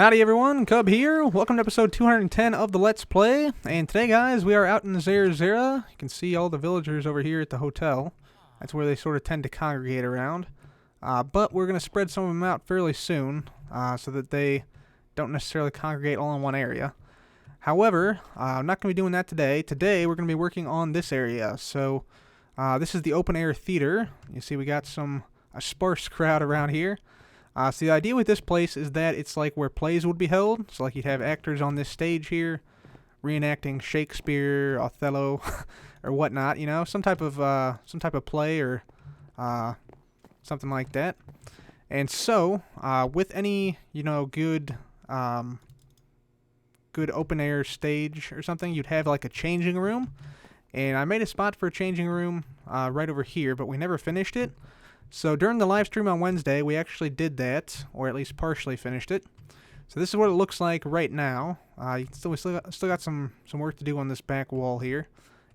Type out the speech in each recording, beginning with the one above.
Howdy everyone, Cub here. Welcome to episode 210 of the Let's Play. And today, guys, we are out in Zerzera. You can see all the villagers over here at the hotel. That's where they sort of tend to congregate around. But we're going to spread some of them out fairly soon so that they don't necessarily congregate all in one area. However, I'm not going to be doing that today. Today, we're going to be working on this area. So, this is the open air theater. You see we got a sparse crowd around here. So the idea with this place is that it's like where plays would be held. So like you'd have actors on this stage here, reenacting Shakespeare, Othello, or whatnot. You know, some type of play or something like that. And so with any good open air stage or something, you'd have like a changing room. And I made a spot for a changing room right over here, but we never finished it. So during the live stream on Wednesday, we actually did that, or at least partially finished it. So this is what it looks like right now. We still got some work to do on this back wall here,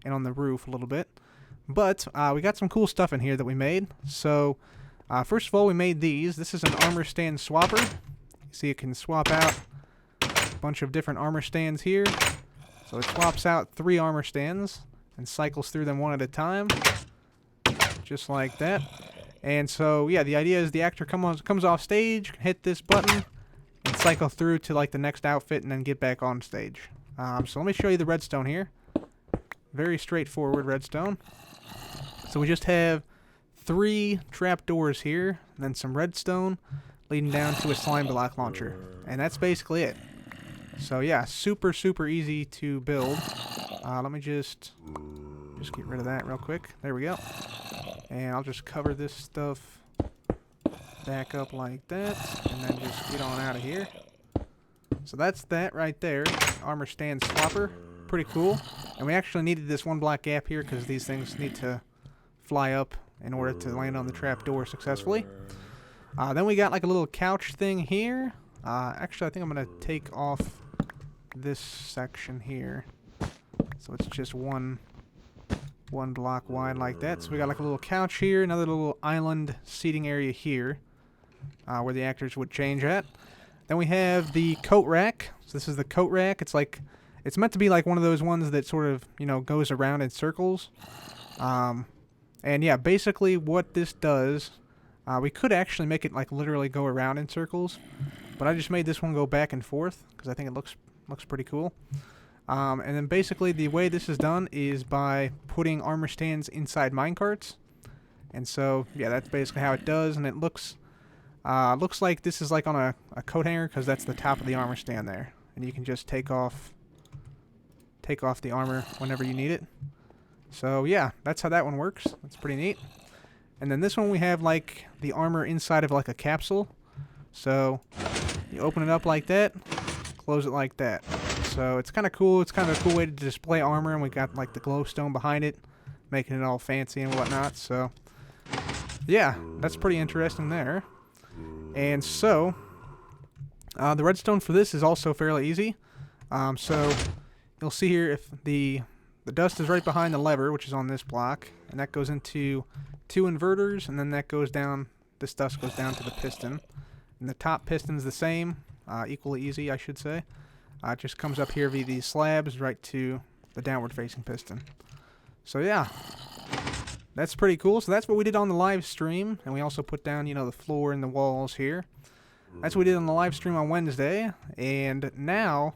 and on the roof a little bit. But we got some cool stuff in here that we made. So first of all, we made these. This is an armor stand swapper. You see, it can swap out a bunch of different armor stands here. So it swaps out 3 armor stands and cycles through them one at a time, just like that. And so, yeah, the idea is the actor comes off stage, hit this button, and cycle through to like the next outfit and then get back on stage. So let me show you the redstone here. Very straightforward redstone. So we just have 3 trapdoors here, and then some redstone leading down to a slime block launcher. And that's basically it. So yeah, super easy to build. Let me just get rid of that real quick. There we go. And I'll just cover this stuff back up like that, and then just get on out of here. So that's that right there. Armor stand swapper. Pretty cool. And we actually needed this 1 block gap here because these things need to fly up in order to land on the trapdoor successfully. Then we got like a little couch thing here. Actually, I think I'm going to take off this section here. So it's just one block wide like that. So we got like a little couch here, another little island seating area here, where the actors would change at. Then we have the coat rack. So this is the coat rack. It's meant to be like one of those ones that sort of, goes around in circles. And yeah, basically what this does, we could actually make it like literally go around in circles, but I just made this one go back and forth because I think it looks pretty cool. And then basically the way this is done is by putting armor stands inside minecarts. And so, yeah, that's basically how it does. And it looks like this is like on a coat hanger because that's the top of the armor stand there. And you can just take off the armor whenever you need it. So, yeah, that's how that one works. That's pretty neat. And then this one we have like the armor inside of like a capsule. So, you open it up like that, close it like that. So it's kind of cool. It's kind of a cool way to display armor, and we got like the glowstone behind it, making it all fancy and whatnot. So yeah, that's pretty interesting there. And so the redstone for this is also fairly easy. So you'll see here if the dust is right behind the lever, which is on this block, and that goes into 2 inverters, and then that goes down. This dust goes down to the piston, and the top piston's the same, equally easy, I should say. It just comes up here via these slabs right to the downward facing piston. So yeah, that's pretty cool. So that's what we did on the live stream, and we also put down, the floor and the walls here. That's what we did on the live stream on Wednesday. And now,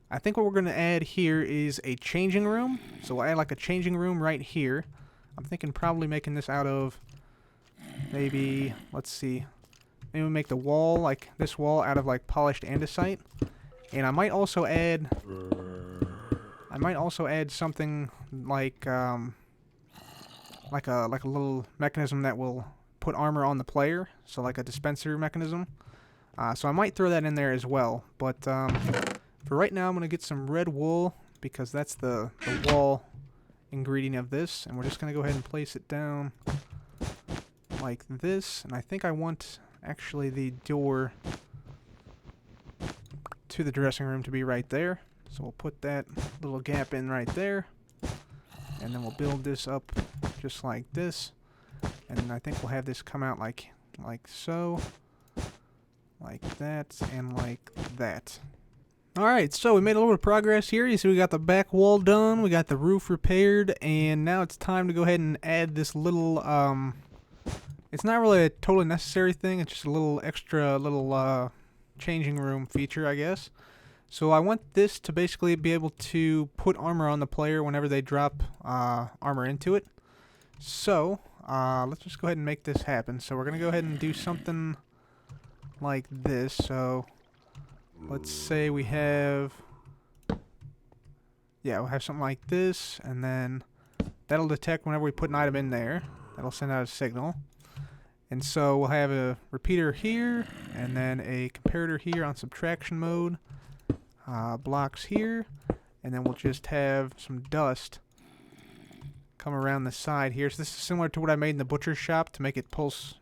I think what we're going to add here is a changing room. So we'll add like a changing room right here. I'm thinking probably making this out of maybe, let's see, maybe we make the wall, like this wall, out of like polished andesite. And I might also add something like a little mechanism that will put armor on the player, so like a dispenser mechanism. So I might throw that in there as well. But for right now, I'm gonna get some red wool because that's the wall ingredient of this, and we're just gonna go ahead and place it down like this. And I think I want actually the door to the dressing room to be right there. So we'll put that little gap in right there. And then we'll build this up just like this. And I think we'll have this come out like so. Like that and like that. Alright, so we made a little bit of progress here. You see we got the back wall done, we got the roof repaired, and now it's time to go ahead and add this little, it's not really a totally necessary thing, it's just a little extra little, changing room feature, I guess. So I want this to basically be able to put armor on the player whenever they drop, armor into it. So, let's just go ahead and make this happen. So we're going to go ahead and do something like this. So let's say we have, yeah, we'll have something like this, and then that'll detect whenever we put an item in there. That'll send out a signal. And so we'll have a repeater here, and then a comparator here on subtraction mode, blocks here, and then we'll just have some dust come around the side here. So this is similar to what I made in the butcher's shop to make it pulse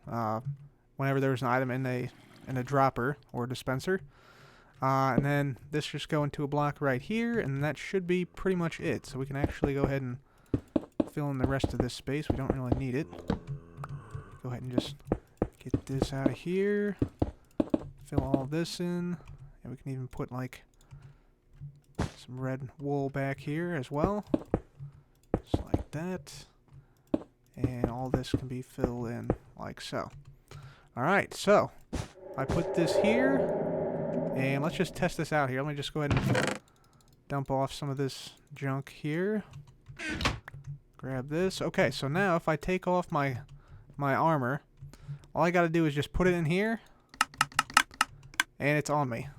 whenever there's an item in a dropper or dispenser. And then this just go into a block right here, and that should be pretty much it. So we can actually go ahead and fill in the rest of this space. We don't really need it. Go ahead and just get this out of here. Fill all this in. And we can even put like some red wool back here as well. Just like that. And all this can be filled in like so. Alright, so I put this here. And let's just test this out here. Let me just go ahead and dump off some of this junk here. Grab this. Okay, so now if I take off my armor, all I gotta do is just put it in here, and it's on me.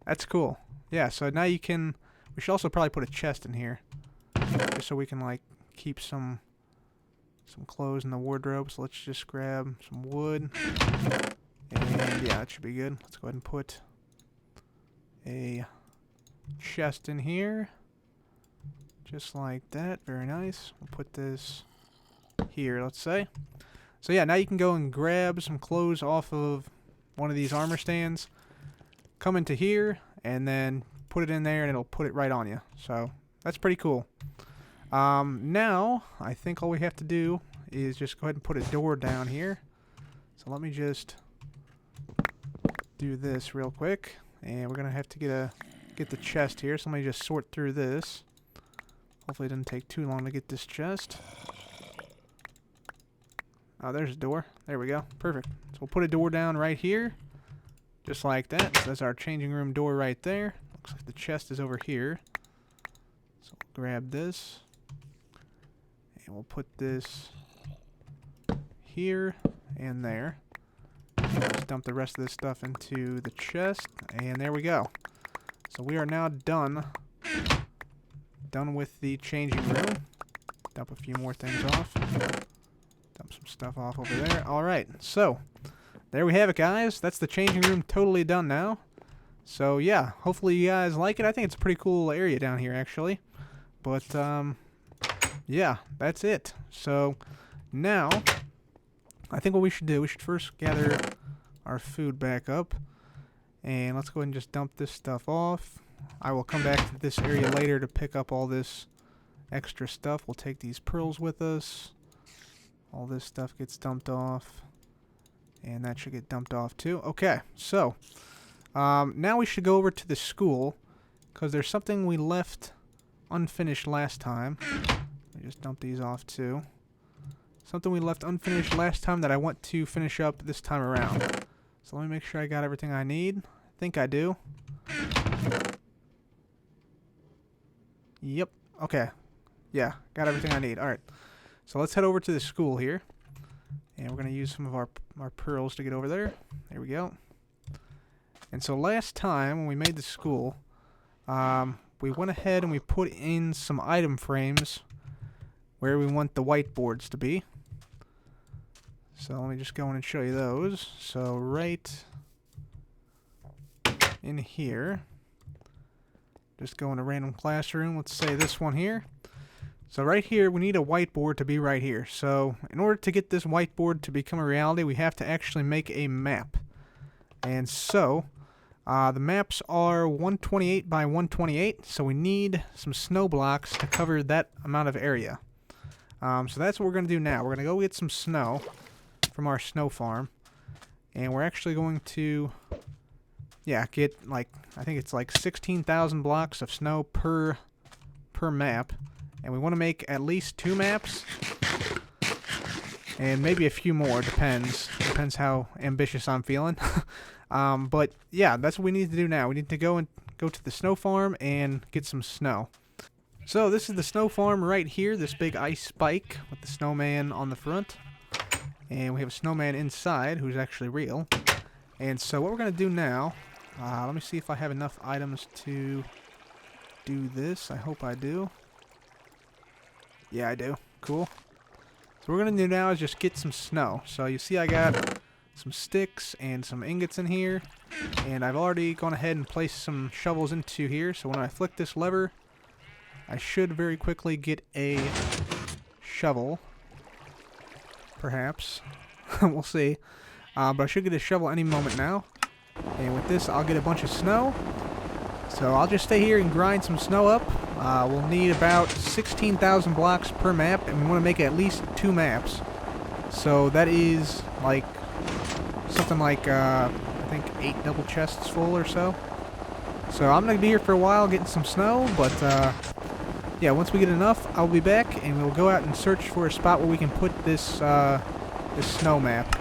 That's cool. Yeah, so now you can, we should also probably put a chest in here, just so we can like keep some clothes in the wardrobe. So let's just grab some wood, and yeah, that should be good. Let's go ahead and put a chest in here, just like that. Very nice. We'll put this here, let's say. So yeah, now you can go and grab some clothes off of one of these armor stands, come into here, and then put it in there, and it'll put it right on you. So that's pretty cool. Now, I think all we have to do is just go ahead and put a door down here. So let me just do this real quick, and we're gonna have to get the chest here. So let me just sort through this. Hopefully it doesn't take too long to get this chest. Oh, there's a door. There we go. Perfect. So we'll put a door down right here, just like that. So that's our changing room door right there. Looks like the chest is over here. So we'll grab this, and we'll put this here and there. Just dump the rest of this stuff into the chest, and there we go. So we are now done with the changing room. Dump a few more things off. Dump some stuff off over there. Alright, so there we have it, guys. That's the changing room totally done now. So yeah, hopefully you guys like it. I think it's a pretty cool area down here, actually. But yeah, that's it. So now I think what we should do, we should first gather our food back up. And let's go ahead and just dump this stuff off. I will come back to this area later to pick up all this extra stuff. We'll take these pearls with us. All this stuff gets dumped off, and that should get dumped off too. Okay, so now we should go over to the school, because there's something we left unfinished last time. Let me just dump these off too. Something we left unfinished last time that I want to finish up this time around. So let me make sure I got everything I need. I think I do. Yep. Okay. Yeah, got everything I need. Alright. So let's head over to the school here. And we're going to use some of our pearls to get over there. There we go. And so last time when we made the school, we went ahead and we put in some item frames where we want the whiteboards to be. So let me just go in and show you those. So right in here, just go in a random classroom. Let's say this one here. So right here, we need a whiteboard to be right here. So in order to get this whiteboard to become a reality, we have to actually make a map. And so the maps are 128 by 128. So we need some snow blocks to cover that amount of area. So that's what we're going to do now. We're going to go get some snow from our snow farm. And we're actually going to, yeah, get like, I think it's like 16,000 blocks of snow per map. And we want to make at least 2 maps. And maybe a few more, depends. Depends how ambitious I'm feeling. But yeah, that's what we need to do now. We need to go to the snow farm and get some snow. So this is the snow farm right here, this big ice spike with the snowman on the front. And we have a snowman inside who's actually real. And so what we're going to do now, let me see if I have enough items to do this. I hope I do. Yeah, I do. Cool. So what we're going to do now is just get some snow. So you see I got some sticks and some ingots in here. And I've already gone ahead and placed some shovels into here. So when I flick this lever, I should very quickly get a shovel. Perhaps. We'll see. But I should get a shovel any moment now. And with this, I'll get a bunch of snow. So I'll just stay here and grind some snow up. We'll need about 16,000 blocks per map, and we want to make at least 2 maps. So that is like something like I think 8 double chests full or so. So I'm gonna be here for a while getting some snow, but yeah, once we get enough, I'll be back and we'll go out and search for a spot where we can put this this snow map.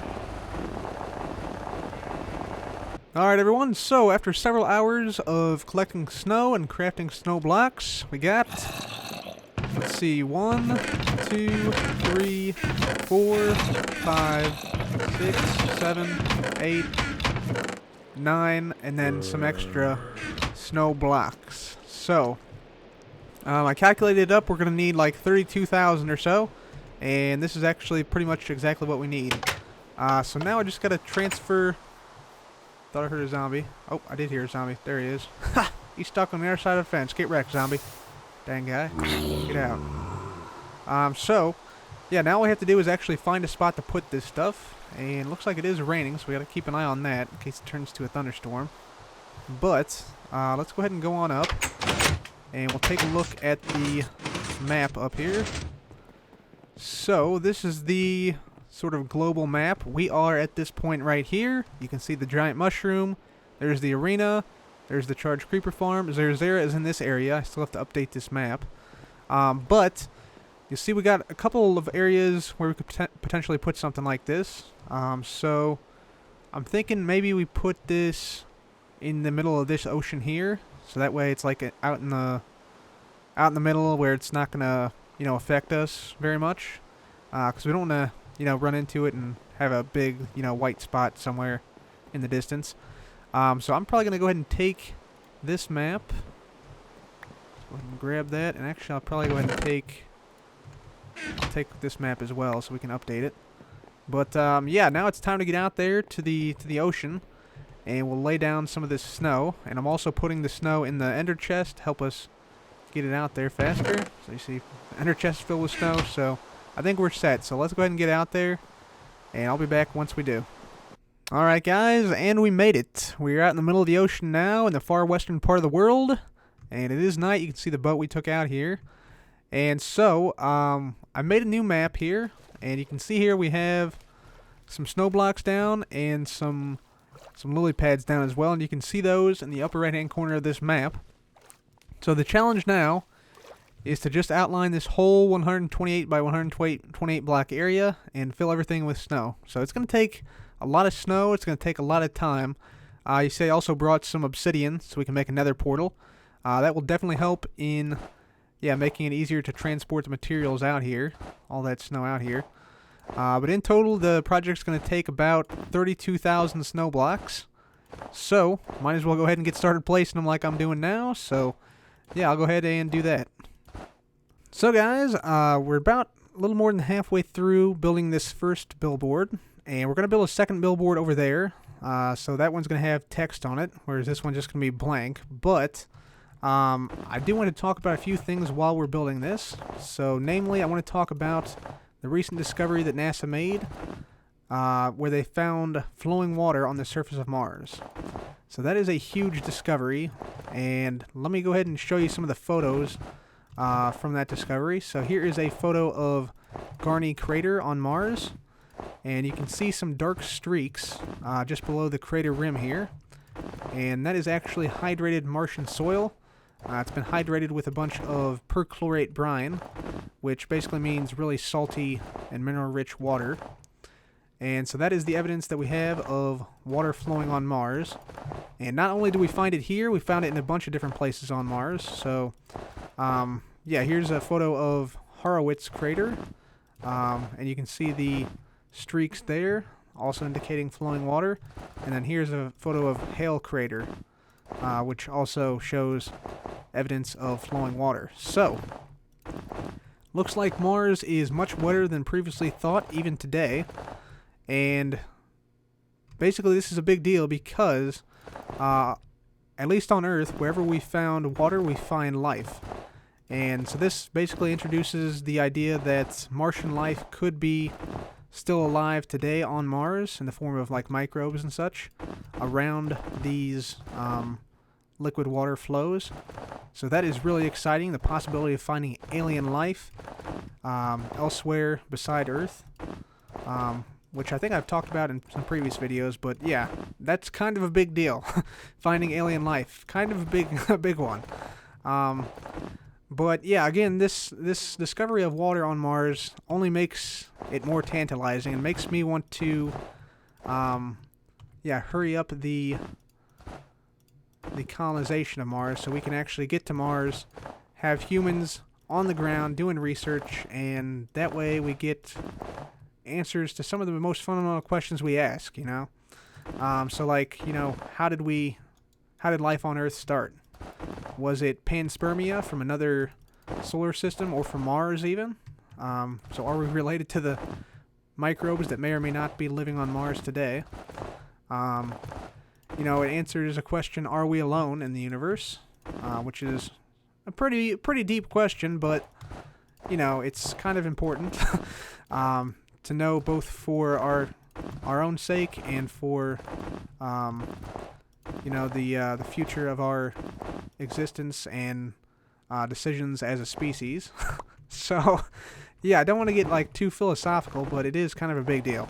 Alright everyone, so after several hours of collecting snow and crafting snow blocks, we got, let's see, 1, 2, 3, 4, 5, 6, 7, 8, 9, and then some extra snow blocks. So, I calculated it up, we're going to need like 32,000 or so, and this is actually pretty much exactly what we need. So now I just got to transfer. Thought I heard a zombie. Oh, I did hear a zombie. There he is. Ha! He's stuck on the other side of the fence. Get wrecked, zombie. Dang guy. Get out. So, yeah, now all we have to do is actually find a spot to put this stuff. And it looks like it is raining, so we got to keep an eye on that in case it turns to a thunderstorm. But, let's go ahead and go on up. And we'll take a look at the map up here. So, this is the sort of global map. We are at this point right here. You can see the giant mushroom. There's the arena. There's the charged creeper farm. Zerzera is in this area. I still have to update this map. But you see we got a couple of areas where we could potentially put something like this. So I'm thinking maybe we put this in the middle of this ocean here. So that way it's like out in the middle where it's not gonna, you know, affect us very much. Because we don't want to, you know, run into it and have a big, you know, white spot somewhere in the distance. So I'm probably going to go ahead and take this map. Go ahead and grab that. And actually, I'll probably go ahead and I'll take this map as well so we can update it. But, yeah, now it's time to get out there to the ocean. And we'll lay down some of this snow. And I'm also putting the snow in the ender chest to help us get it out there faster. So you see, the ender chest is filled with snow, so I think we're set, so let's go ahead and get out there, and I'll be back once we do. Alright guys, and we made it. We're out in the middle of the ocean now, in the far western part of the world, and it is night. You can see the boat we took out here. And so, I made a new map here, and you can see here we have some snow blocks down, and some lily pads down as well, and you can see those in the upper right hand corner of this map. So the challenge now is to just outline this whole 128 by 128 block area and fill everything with snow. So it's going to take a lot of snow. It's going to take a lot of time. You see I also brought some obsidian so we can make another portal. That will definitely help in, yeah, making it easier to transport the materials out here, all that snow out here. But in total, the project's going to take about 32,000 snow blocks. So, might as well go ahead and get started placing them like I'm doing now. So, yeah, I'll go ahead and do that. So guys, we're about a little more than halfway through building this first billboard, and we're going to build a second billboard over there. So that one's going to have text on it, whereas this one's just going to be blank. But I do want to talk about a few things while we're building this. So namely, I want to talk about the recent discovery that NASA made, where they found flowing water on the surface of Mars. So that is a huge discovery, and let me go ahead and show you some of the photos from that discovery. So here is a photo of Garni crater on Mars. and you can see some dark streaks just below the crater rim here, and that is actually hydrated Martian soil. It's been hydrated with a bunch of perchlorate brine, which basically means really salty and mineral-rich water. And so that is the evidence that we have of water flowing on Mars. And not only do we find it here, we found it in a bunch of different places on Mars. So, yeah, here's a photo of Horowitz crater. And you can see the streaks there, also indicating flowing water. And then here's a photo of Hale crater, which also shows evidence of flowing water. So, looks like Mars is much wetter than previously thought, even today. And basically this is a big deal because, at least on Earth, wherever we found water, we find life. And so this basically introduces the idea that Martian life could be still alive today on Mars in the form of like microbes and such around these liquid water flows. So that is really exciting, the possibility of finding alien life elsewhere beside Earth. Which I think I've talked about in some previous videos, but yeah, that's kind of a big deal. Finding alien life, kind of a big one. But yeah, again, this discovery of water on Mars only makes it more tantalizing and makes me want to, yeah, hurry up the colonization of Mars so we can actually get to Mars, have humans on the ground doing research, and that way we get answers to some of the most fundamental questions we ask, you know? So like, you know, how did life on Earth start? Was it panspermia from another solar system or from Mars even? So are we related to the microbes that may or may not be living on Mars today? You know, it answers a question, are we alone in the universe? Which is a pretty deep question, but, you know, it's kind of important. To know both for our own sake and for you know, the future of our existence and decisions as a species. So yeah, I don't want to get like too philosophical, but it is kind of a big deal.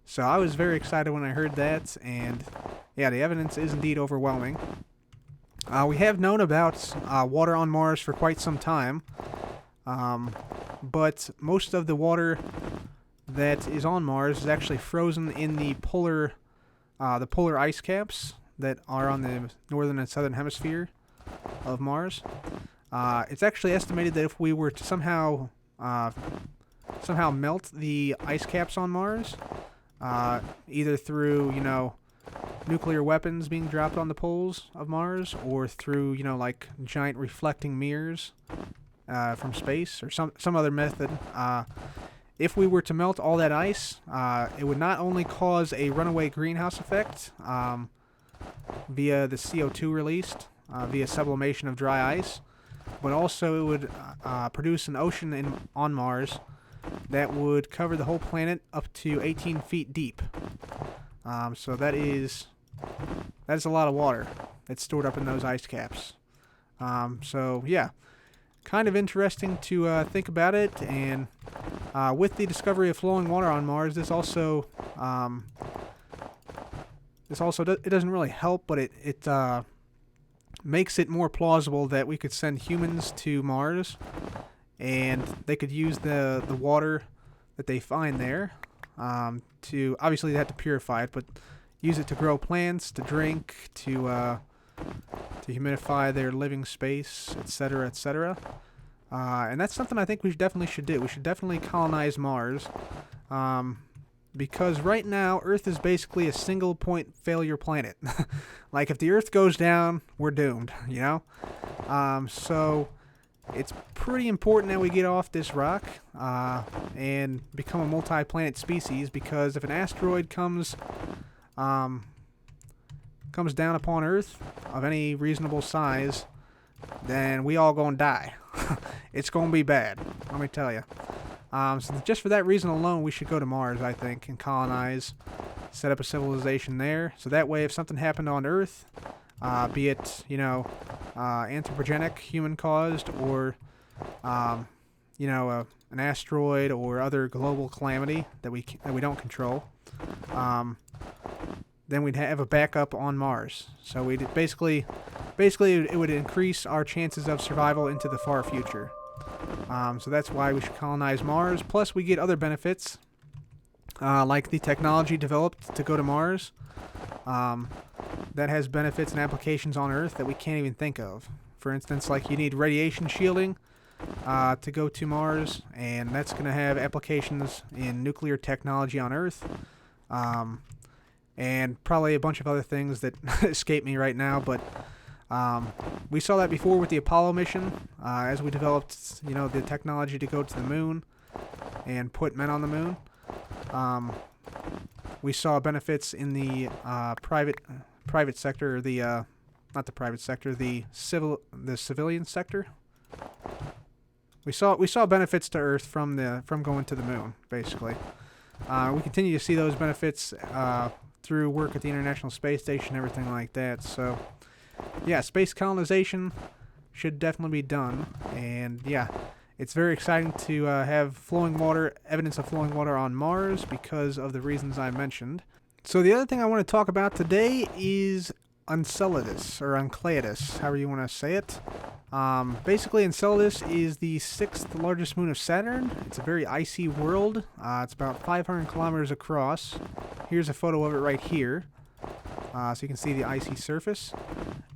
So I was very excited when I heard that, and yeah, the evidence is indeed overwhelming. We have known about water on Mars for quite some time, but most of the water that is on Mars is actually frozen in the polar ice caps that are on the northern and southern hemisphere of Mars. It's actually estimated that if we were to somehow melt the ice caps on Mars, either through, you know, nuclear weapons being dropped on the poles of Mars, or through, you know, like giant reflecting mirrors from space, or some other method, if we were to melt all that ice, it would not only cause a runaway greenhouse effect via the CO2 released via sublimation of dry ice, but also it would produce an ocean on Mars that would cover the whole planet up to 18 feet deep. So that is a lot of water that's stored up in those ice caps. So yeah, kind of interesting to think about it. And with the discovery of flowing water on Mars, this also it doesn't really help, but it makes it more plausible that we could send humans to Mars, and they could use the water that they find there to, obviously they have to purify it, but use it to grow plants, to drink, to humidify their living space, etc., etc. And that's something I think we definitely should do. We should definitely colonize Mars, because right now Earth is basically a single point failure planet. Like if the Earth goes down, we're doomed, you know? So it's pretty important that we get off this rock and become a multi-planet species, because if an asteroid comes down upon Earth of any reasonable size, then we all gonna die. It's gonna be bad, let me tell you. So just for that reason alone, we should go to Mars, I think, and colonize, set up a civilization there. So that way, if something happened on Earth, be it, you know, anthropogenic, human-caused, or, an asteroid or other global calamity that we don't control, then we'd have a backup on Mars. So we'd basically it would increase our chances of survival into the far future. So that's why we should colonize Mars. Plus, we get other benefits, like the technology developed to go to Mars. That has benefits and applications on Earth that we can't even think of. For instance, like you need radiation shielding to go to Mars, and that's going to have applications in nuclear technology on Earth. And probably a bunch of other things that escape me right now, but we saw that before with the Apollo mission, as we developed, the technology to go to the moon and put men on the moon. We saw benefits in the private sector, or the not the private sector, the civilian sector. We saw benefits to Earth from going to the moon, basically. We continue to see those benefits through work at the International Space Station and everything like that. So, yeah, space colonization should definitely be done. And, yeah, it's very exciting to have evidence of flowing water on Mars because of the reasons I mentioned. So the other thing I want to talk about today is Enceladus, or Enceladus, however you want to say it. Basically, Enceladus is the 6th largest moon of Saturn. It's a very icy world. It's about 500 kilometers across. Here's a photo of it right here. So you can see the icy surface.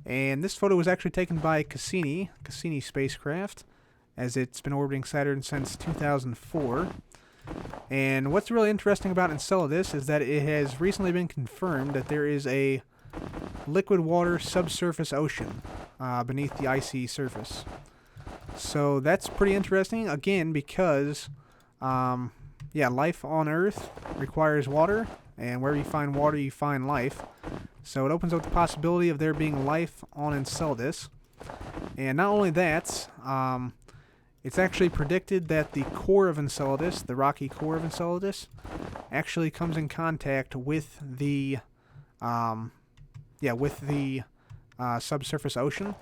And this photo was actually taken by Cassini spacecraft, as it's been orbiting Saturn since 2004. And what's really interesting about Enceladus is that it has recently been confirmed that there is a liquid water subsurface ocean beneath the icy surface. So that's pretty interesting, again, because life on Earth requires water, and where you find water, you find life. So it opens up the possibility of there being life on Enceladus. And not only that, it's actually predicted that the core of Enceladus, the rocky core of Enceladus, actually comes in contact with the subsurface ocean.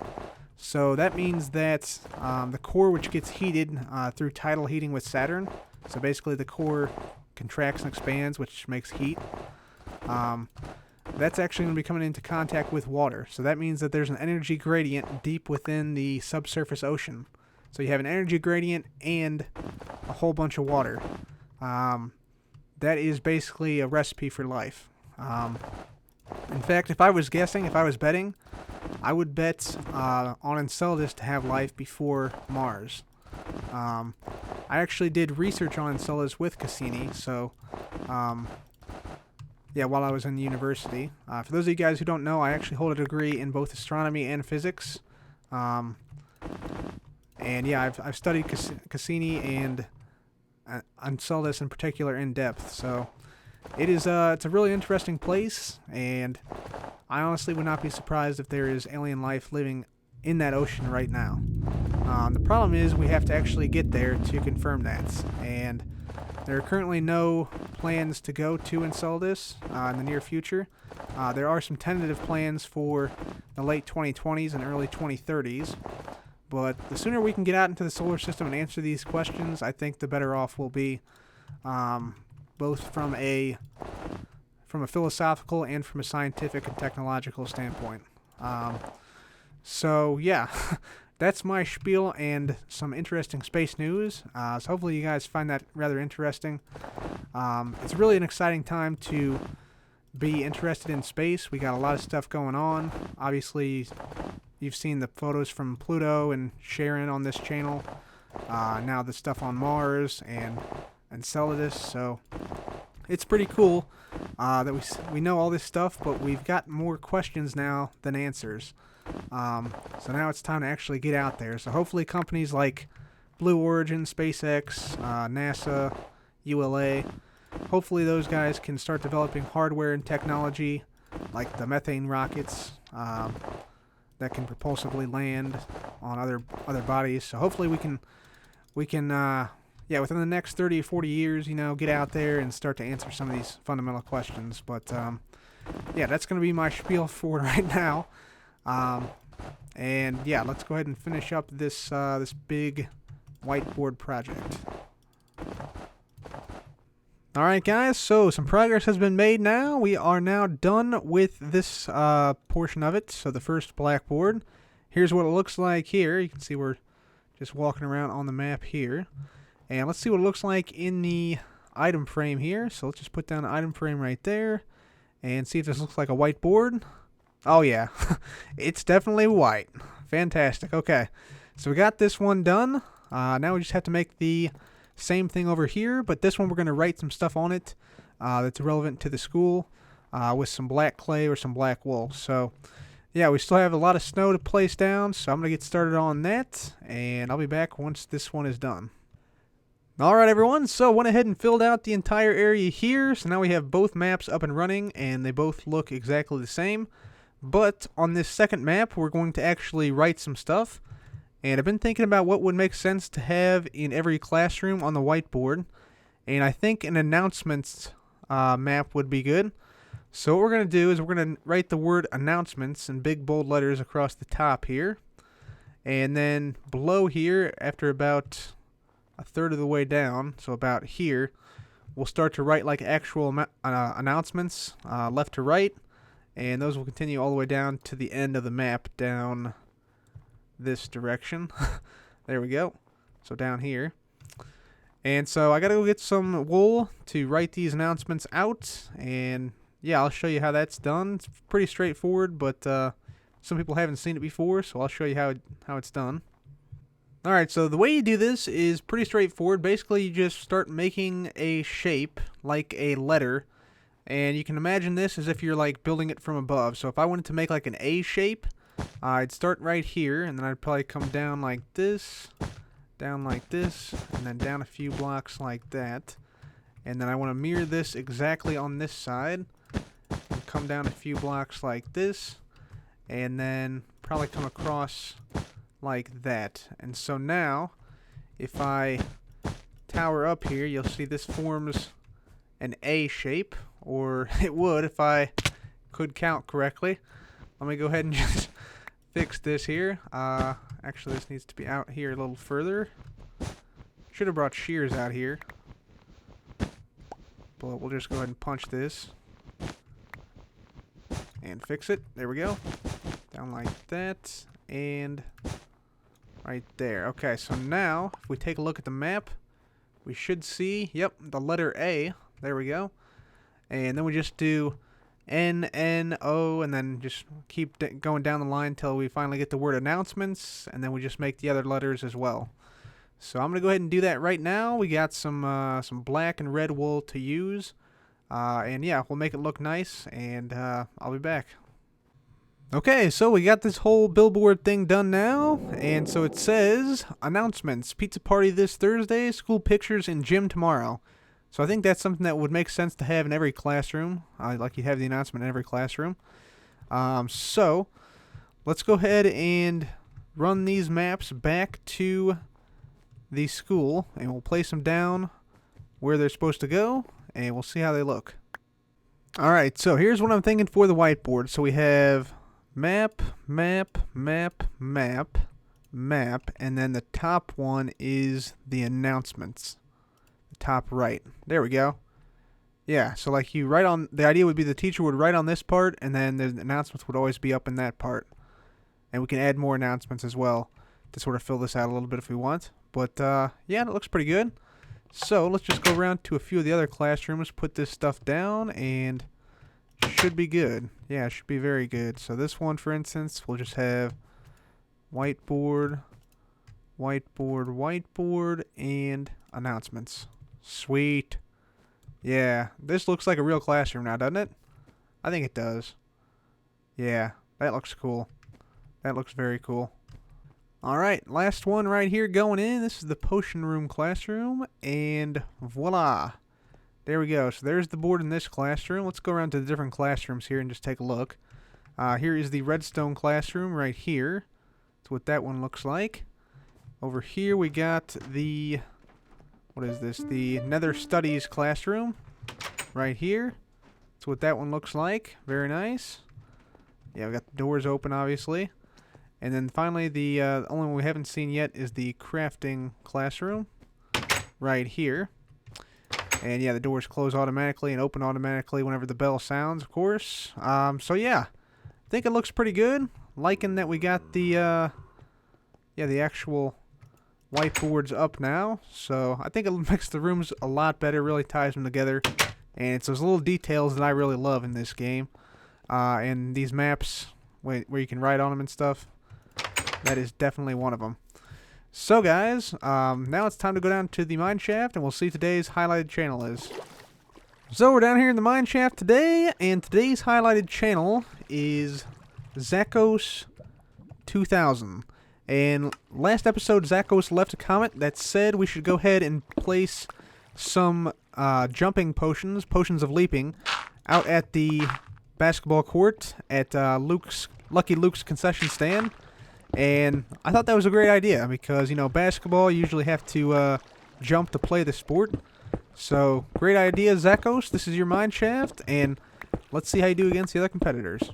So that means that the core, which gets heated through tidal heating with Saturn, so basically the core contracts and expands, which makes heat, that's actually going to be coming into contact with water. So that means that there's an energy gradient deep within the subsurface ocean. So you have an energy gradient and a whole bunch of water. That is basically a recipe for life. In fact, if I was betting, I would bet on Enceladus to have life before Mars. I actually did research on Enceladus with Cassini, so while I was in university. For those of you guys who don't know, I actually hold a degree in both astronomy and physics. I've studied Cassini and Enceladus in particular in depth, so it's a really interesting place, and I honestly would not be surprised if there is alien life living in that ocean right now. The problem is we have to actually get there to confirm that, and there are currently no plans to go to Enceladus in the near future. There are some tentative plans for the late 2020s and early 2030s, but the sooner we can get out into the solar system and answer these questions, I think the better off we'll be, both from a philosophical and from a scientific and technological standpoint. That's my spiel and some interesting space news. So hopefully you guys find that rather interesting. It's really an exciting time to be interested in space. We got a lot of stuff going on. Obviously, you've seen the photos from Pluto and Sharon on this channel. Now the stuff on Mars and Enceladus. So it's pretty cool that we know all this stuff, but we've got more questions now than answers. So now it's time to actually get out there. So hopefully companies like Blue Origin, SpaceX, NASA, ULA, hopefully those guys can start developing hardware and technology like the methane rockets that can propulsively land on other bodies. So hopefully we can within the next 30 or 40 years, get out there and start to answer some of these fundamental questions. But that's going to be my spiel for right now. Let's go ahead and finish up this big whiteboard project. Alright guys, so some progress has been made now. We are now done with this portion of it. So the first blackboard. Here's what it looks like here. You can see we're just walking around on the map here. And let's see what it looks like in the item frame here. So let's just put down the item frame right there. And see if this looks like a whiteboard. Oh yeah, it's definitely white. Fantastic. Okay, so we got this one done. Now we just have to make the same thing over here, but this one we're going to write some stuff on it that's relevant to the school with some black clay or some black wool. So yeah, we still have a lot of snow to place down, so I'm going to get started on that, and I'll be back once this one is done. Alright everyone, so went ahead and filled out the entire area here, so now we have both maps up and running, and they both look exactly the same. But on this second map, we're going to actually write some stuff. And I've been thinking about what would make sense to have in every classroom on the whiteboard. And I think an announcements map would be good. So what we're going to do is we're going to write the word announcements in big bold letters across the top here. And then below here, after about a third of the way down, so about here, we'll start to write like actual announcements left to right. And those will continue all the way down to the end of the map down this direction. There we go. So down here. And so I got to go get some wool to write these announcements out. And yeah, I'll show you how that's done. It's pretty straightforward, but some people haven't seen it before, so I'll show you how it's done. Alright, so the way you do this is pretty straightforward. Basically, you just start making a shape like a letter. And you can imagine this as if you're like building it from above. So if I wanted to make like an A shape, I'd start right here, and then I'd probably come down like this, and then down a few blocks like that. And then I want to mirror this exactly on this side, and come down a few blocks like this, and then probably come across like that. And so now, if I tower up here, you'll see this forms an A shape, or it would if I could count correctly. Let me go ahead and just fix this here. Actually, this needs to be out here a little further. Should have brought shears out here, but we'll just go ahead and punch this and fix it. There we go. Down like that, and right there. Okay, so now if we take a look at the map, we should see, yep, the letter A. There we go. And then we just do N, N, O, and then just keep going down the line until we finally get the word announcements, and then we just make the other letters as well. So I'm going to go ahead and do that right now. We got some black and red wool to use. And yeah, we'll make it look nice, and I'll be back. Okay, so we got this whole billboard thing done now, and so it says, announcements, pizza party this Thursday, school pictures in gym tomorrow. So I think that's something that would make sense to have in every classroom, like you have the announcement in every classroom. So let's go ahead and run these maps back to the school, and we'll place them down where they're supposed to go, and we'll see how they look. Alright, so here's what I'm thinking for the whiteboard. So we have map, map, map, map, map, and then the top one is the announcements. Top right. There we go. Yeah, so like you write on, the idea would be the teacher would write on this part, and then the announcements would always be up in that part. And we can add more announcements as well to sort of fill this out a little bit if we want. But yeah, it looks pretty good. So let's just go around to a few of the other classrooms, put this stuff down, and should be good. Yeah, it should be very good. So this one, for instance, we'll just have whiteboard, whiteboard, whiteboard, and announcements. Sweet. Yeah, this looks like a real classroom now, doesn't it? I think it does. Yeah, that looks cool. That looks very cool. Alright, last one right here going in. This is the potion room classroom, and voila. There we go. So there's the board in this classroom. Let's go around to the different classrooms here and just take a look. Here is the redstone classroom right here. That's what that one looks like. Over here we got the, what is this? The Nether Studies classroom right here. That's what that one looks like. Very nice. Yeah, we got the doors open, obviously. And then finally, the only one we haven't seen yet is the crafting classroom right here. And yeah, the doors close automatically and open automatically whenever the bell sounds, of course. So yeah, I think it looks pretty good. Liking that we got the the actual whiteboards up now. So I think it makes the rooms a lot better, really ties them together. And it's those little details that I really love in this game. And these maps where you can write on them and stuff, that is definitely one of them. So guys, now it's time to go down to the mine shaft, and we'll see today's highlighted channel is. So we're down here in the mine shaft today, and today's highlighted channel is Zakos 2000. And last episode, Zakos left a comment that said we should go ahead and place some jumping potions of leaping, out at the basketball court at Lucky Luke's concession stand. And I thought that was a great idea because, you know, basketball, you usually have to jump to play the sport. So, great idea, Zakos. This is your mine shaft, and let's see how you do against the other competitors.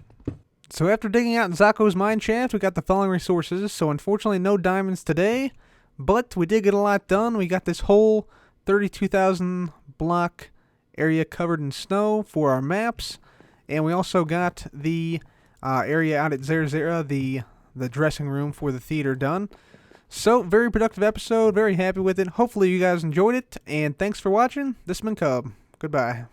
So after digging out in Zakos mine shaft, we got the following resources. So unfortunately, no diamonds today, but we did get a lot done. We got this whole 32,000 block area covered in snow for our maps, and we also got the area out at Zerzera, the dressing room for the theater done. So, very productive episode, very happy with it. Hopefully you guys enjoyed it, and thanks for watching. This has been Cub. Goodbye.